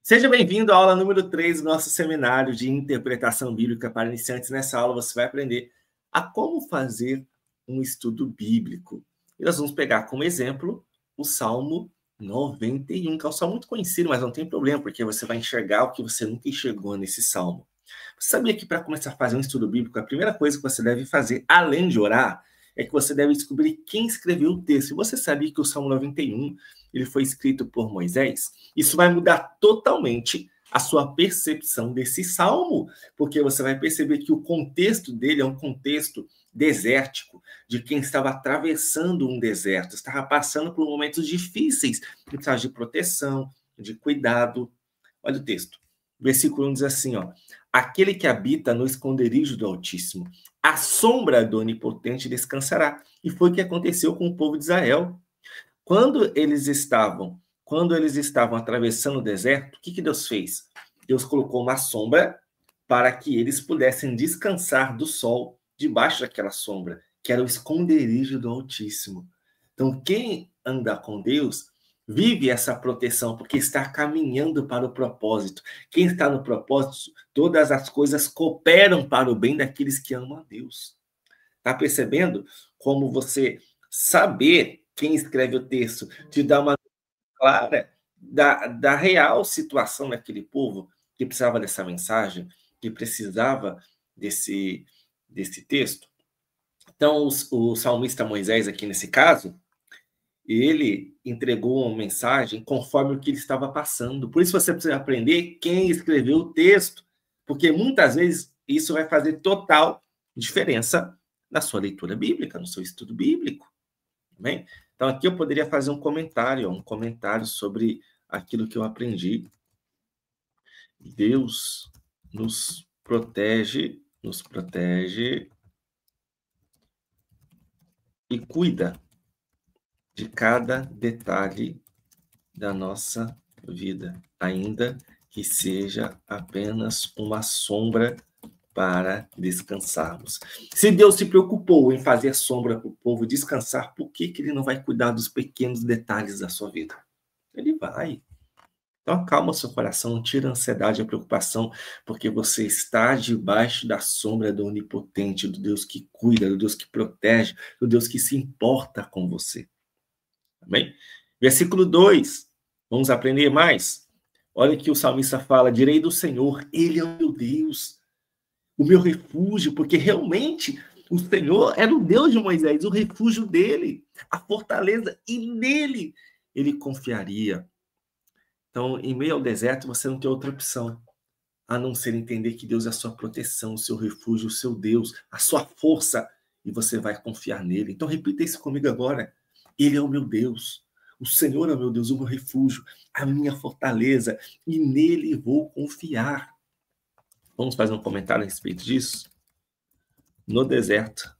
Seja bem-vindo à aula número 3 do nosso seminário de interpretação bíblica para iniciantes. Nessa aula você vai aprender a como fazer um estudo bíblico. E nós vamos pegar como exemplo o Salmo 91, que é um salmo muito conhecido, mas não tem problema, porque você vai enxergar o que você nunca enxergou nesse salmo. Você sabia que para começar a fazer um estudo bíblico, a primeira coisa que você deve fazer, além de orar, é que você deve descobrir quem escreveu o texto. E você sabia que o Salmo 91 ele foi escrito por Moisés? Isso vai mudar totalmente a sua percepção desse salmo, porque você vai perceber que o contexto dele é um contexto desértico, de quem estava atravessando um deserto, estava passando por momentos difíceis, precisava de proteção, de cuidado. Olha o texto. Versículo 1 diz assim, ó: aquele que habita no esconderijo do Altíssimo, a sombra do Onipotente descansará. E foi o que aconteceu com o povo de Israel. Quando eles estavam atravessando o deserto, o que Deus fez? Deus colocou uma sombra para que eles pudessem descansar do sol debaixo daquela sombra, que era o esconderijo do Altíssimo. Então, quem anda com Deus vive essa proteção, porque está caminhando para o propósito. Quem está no propósito, todas as coisas cooperam para o bem daqueles que amam a Deus. Está percebendo como você saber quem escreve o texto te dá uma clara da real situação daquele povo que precisava dessa mensagem, que precisava desse texto? Então, o salmista Moisés, aqui nesse caso, ele entregou uma mensagem conforme o que ele estava passando. Por isso você precisa aprender quem escreveu o texto, porque muitas vezes isso vai fazer total diferença na sua leitura bíblica, no seu estudo bíblico. Bem? Então, aqui eu poderia fazer um comentário sobre aquilo que eu aprendi. Deus nos protege e cuida de cada detalhe da nossa vida, ainda que seja apenas uma sombra para descansarmos. Se Deus se preocupou em fazer sombra para o povo descansar, por que ele não vai cuidar dos pequenos detalhes da sua vida? Ele vai. Então, acalma seu coração, tira a ansiedade e a preocupação, porque você está debaixo da sombra do Onipotente, do Deus que cuida, do Deus que protege, do Deus que se importa com você. Amém? Versículo 2. Vamos aprender mais? Olha que o salmista fala: direi do Senhor, Ele é o meu Deus, o meu refúgio, porque realmente o Senhor era o Deus de Moisés, o refúgio dele, a fortaleza, e nele ele confiaria. Então, em meio ao deserto, você não tem outra opção, a não ser entender que Deus é a sua proteção, o seu refúgio, o seu Deus, a sua força, e você vai confiar nele. Então, repita isso comigo agora. Ele é o meu Deus, o Senhor é o meu Deus, o meu refúgio, a minha fortaleza, e nele vou confiar. Vamos fazer um comentário a respeito disso? No deserto,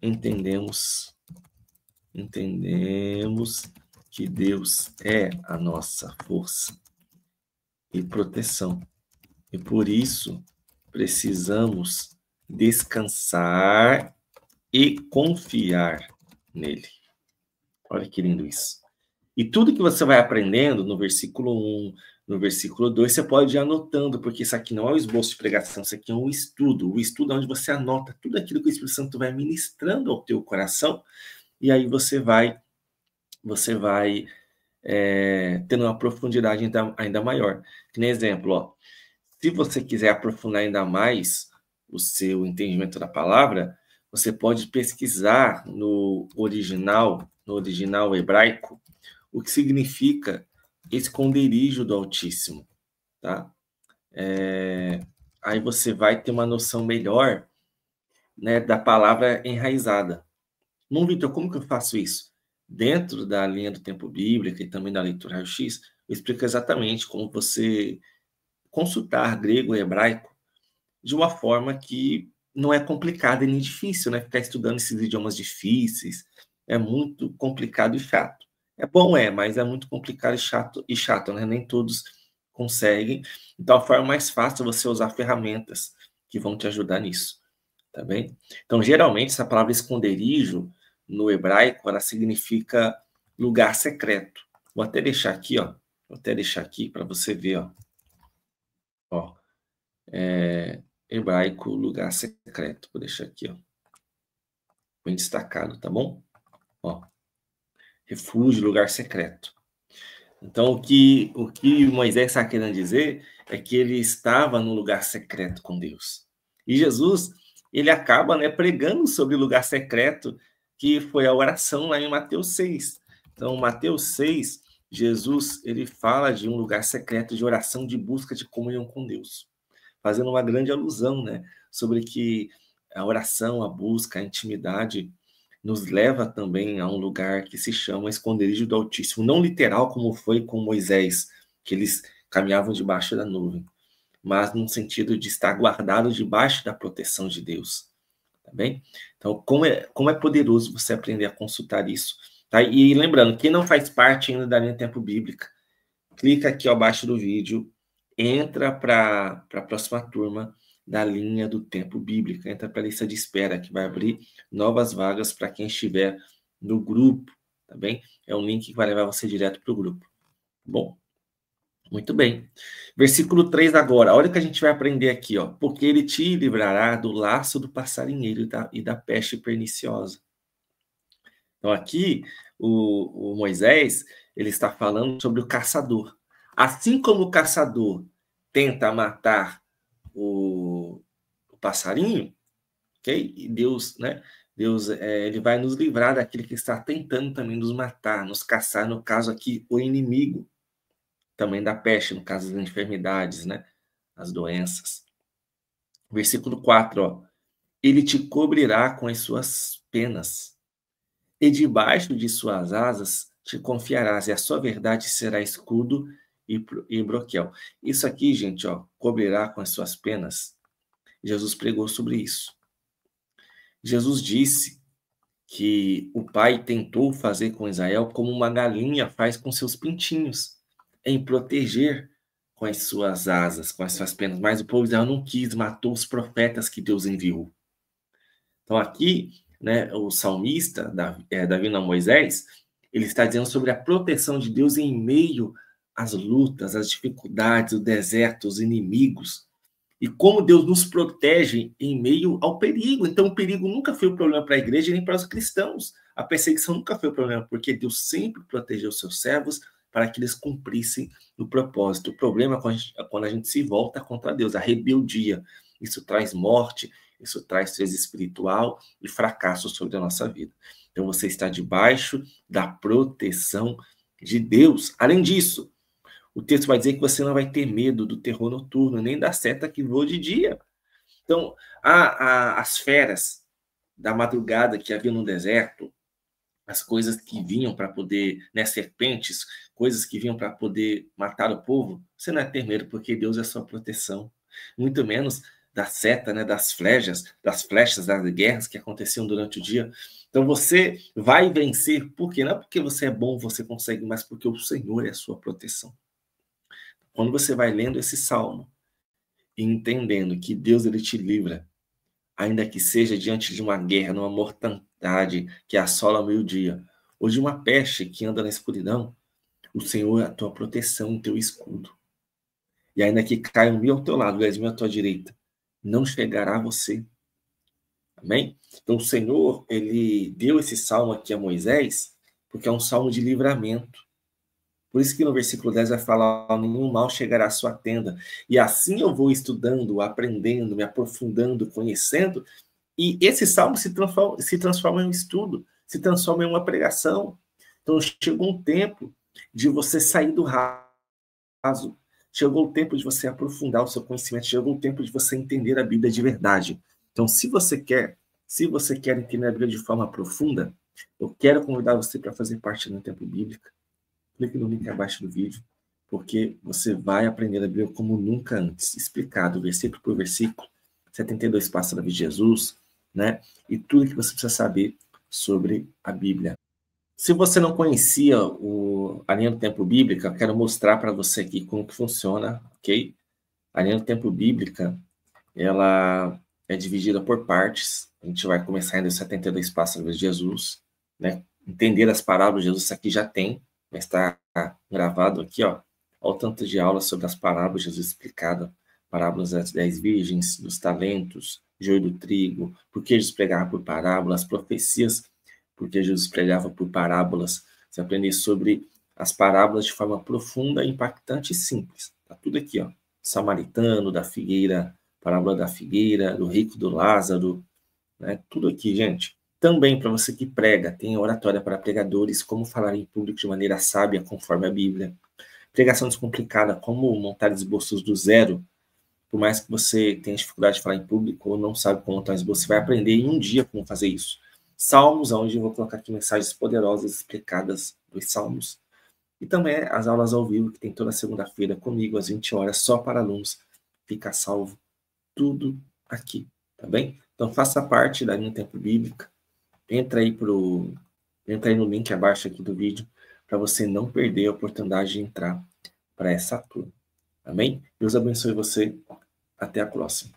entendemos que Deus é a nossa força e proteção. E por isso precisamos descansar e confiar nele. Olha que lindo isso. E tudo que você vai aprendendo no versículo 1, no versículo 2, você pode ir anotando, porque isso aqui não é um esboço de pregação, isso aqui é um estudo. O estudo é onde você anota tudo aquilo que o Espírito Santo vai ministrando ao teu coração, e aí você vai tendo uma profundidade ainda maior. Que nem exemplo, ó, se você quiser aprofundar ainda mais o seu entendimento da palavra, você pode pesquisar no original hebraico, o que significa esconderijo do Altíssimo, tá? Aí você vai ter uma noção melhor, né, da palavra enraizada. Não, Vitor, como que eu faço isso? Dentro da linha do tempo bíblica e também da leitura raio-x, eu explico exatamente como você consultar grego e hebraico de uma forma que não é complicada e nem difícil, né? Ficar estudando esses idiomas difíceis é muito complicado e chato. É bom, mas é muito complicado e chato, né? Nem todos conseguem. Então, a forma mais fácil é você usar ferramentas que vão te ajudar nisso, tá bem? Então, geralmente, essa palavra esconderijo, no hebraico, ela significa lugar secreto. Vou até deixar aqui, ó, Vou até deixar aqui para você ver, ó. Hebraico, lugar secreto. Vou deixar aqui, ó. Bem destacado, tá bom? Ó. Refúgio, lugar secreto. Então, o que Moisés está querendo dizer é que ele estava no lugar secreto com Deus. E Jesus, ele acaba, né, pregando sobre o lugar secreto, que foi a oração lá em Mateus 6. Então, Mateus 6, Jesus, ele fala de um lugar secreto de oração, de busca de comunhão com Deus, fazendo uma grande alusão, né, sobre que a oração, a busca, a intimidade nos leva também a um lugar que se chama esconderijo do Altíssimo. Não literal como foi com Moisés, que eles caminhavam debaixo da nuvem, mas num sentido de estar guardado debaixo da proteção de Deus. Tá bem? Então, como é poderoso você aprender a consultar isso. Tá? E lembrando, quem não faz parte ainda da linha Tempo Bíblica, clica aqui abaixo do vídeo, entra para a próxima turma da linha do Tempo Bíblico, entra para a lista de espera, que vai abrir novas vagas para quem estiver no grupo, tá bem? É um link que vai levar você direto para o grupo. Bom, muito bem. Versículo 3 agora, olha o que a gente vai aprender aqui, ó. Porque ele te livrará do laço do passarinheiro e da peste perniciosa. Então aqui, o Moisés, ele está falando sobre o caçador. Assim como o caçador tenta matar o passarinho, ok? E Deus, né? Deus, ele vai nos livrar daquele que está tentando também nos matar, nos caçar, no caso aqui, o inimigo, também da peste, no caso das enfermidades, né? As doenças. Versículo 4, ó. Ele te cobrirá com as suas penas, e debaixo de suas asas te confiarás, e a sua verdade será escudo e broquel. Isso aqui, gente, ó, cobrirá com as suas penas. Jesus pregou sobre isso. Jesus disse que o pai tentou fazer com Israel como uma galinha faz com seus pintinhos, em proteger com as suas asas, com as suas penas. Mas o povo de Israel não quis, matou os profetas que Deus enviou. Então aqui, né, o salmista, Davi não, Moisés, ele está dizendo sobre a proteção de Deus em meio às lutas, às dificuldades, o deserto, os inimigos. E como Deus nos protege em meio ao perigo. Então, o perigo nunca foi um problema para a igreja nem para os cristãos. A perseguição nunca foi um problema, porque Deus sempre protegeu os seus servos para que eles cumprissem o propósito. O problema é quando a gente se volta contra Deus, a rebeldia. Isso traz morte, isso traz tristeza espiritual e fracasso sobre a nossa vida. Então, você está debaixo da proteção de Deus. Além disso, o texto vai dizer que você não vai ter medo do terror noturno, nem da seta que voa de dia. Então, as feras da madrugada que havia no deserto, as coisas que vinham para poder, né, serpentes, coisas que vinham para poder matar o povo, você não vai ter medo, porque Deus é a sua proteção. Muito menos da seta, né, das flechas, das guerras que aconteciam durante o dia. Então você vai vencer, por quê? Não é porque você é bom, você consegue, mas porque o Senhor é a sua proteção. Quando você vai lendo esse salmo e entendendo que Deus ele te livra, ainda que seja diante de uma guerra, numa mortandade que assola ao meio-dia, ou de uma peste que anda na escuridão, o Senhor é a tua proteção, o teu escudo. E ainda que caia 1.000 ao teu lado, 10.000 à tua direita, não chegará a você. Amém? Então o Senhor, ele deu esse salmo aqui a Moisés, porque é um salmo de livramento. Por isso que no versículo 10 vai falar, nenhum mal chegará à sua tenda. E assim eu vou estudando, aprendendo, me aprofundando, conhecendo, e esse salmo se transforma em um estudo, se transforma em uma pregação. Então chegou um tempo de você sair do raso, chegou o tempo de você aprofundar o seu conhecimento, chegou o tempo de você entender a Bíblia de verdade. Então se você quer entender a Bíblia de forma profunda, eu quero convidar você para fazer parte do Tempo Bíblico. Clique no link abaixo do vídeo, porque você vai aprender a Bíblia como nunca antes, explicado, versículo por versículo, 72 passos da vida de Jesus, né? E tudo que você precisa saber sobre a Bíblia. Se você não conhecia a linha do Tempo Bíblica, eu quero mostrar para você aqui como que funciona, ok? A linha do Tempo Bíblica, ela é dividida por partes. A gente vai começar ainda os 72 passos da vida de Jesus, né? Entender as parábolas de Jesus, isso aqui já tem, mas está gravado aqui, ó. Olha o tanto de aulas sobre as parábolas, Jesus explicado, parábolas das 10 virgens, dos talentos, joio do trigo, por que Jesus pregava por parábolas, profecias, porque Jesus pregava por parábolas. Você aprender sobre as parábolas de forma profunda, impactante e simples. Tá tudo aqui, ó. Samaritano, da figueira, parábola da figueira, do rico, do Lázaro, né? Tudo aqui, gente. Também para você que prega, tem oratória para pregadores, como falar em público de maneira sábia, conforme a Bíblia. Pregação descomplicada, como montar esboços do zero. Por mais que você tenha dificuldade de falar em público ou não sabe como montar esboço, você vai aprender em um dia como fazer isso. Salmos, onde eu vou colocar aqui mensagens poderosas explicadas dos salmos. E também as aulas ao vivo, que tem toda segunda-feira comigo, às 20 horas, só para alunos. Fica salvo tudo aqui, tá bem? Então faça parte da Linha Tempo Bíblica. Entra aí no link abaixo aqui do vídeo para você não perder a oportunidade de entrar para essa turma. Amém? Deus abençoe você. Até a próxima.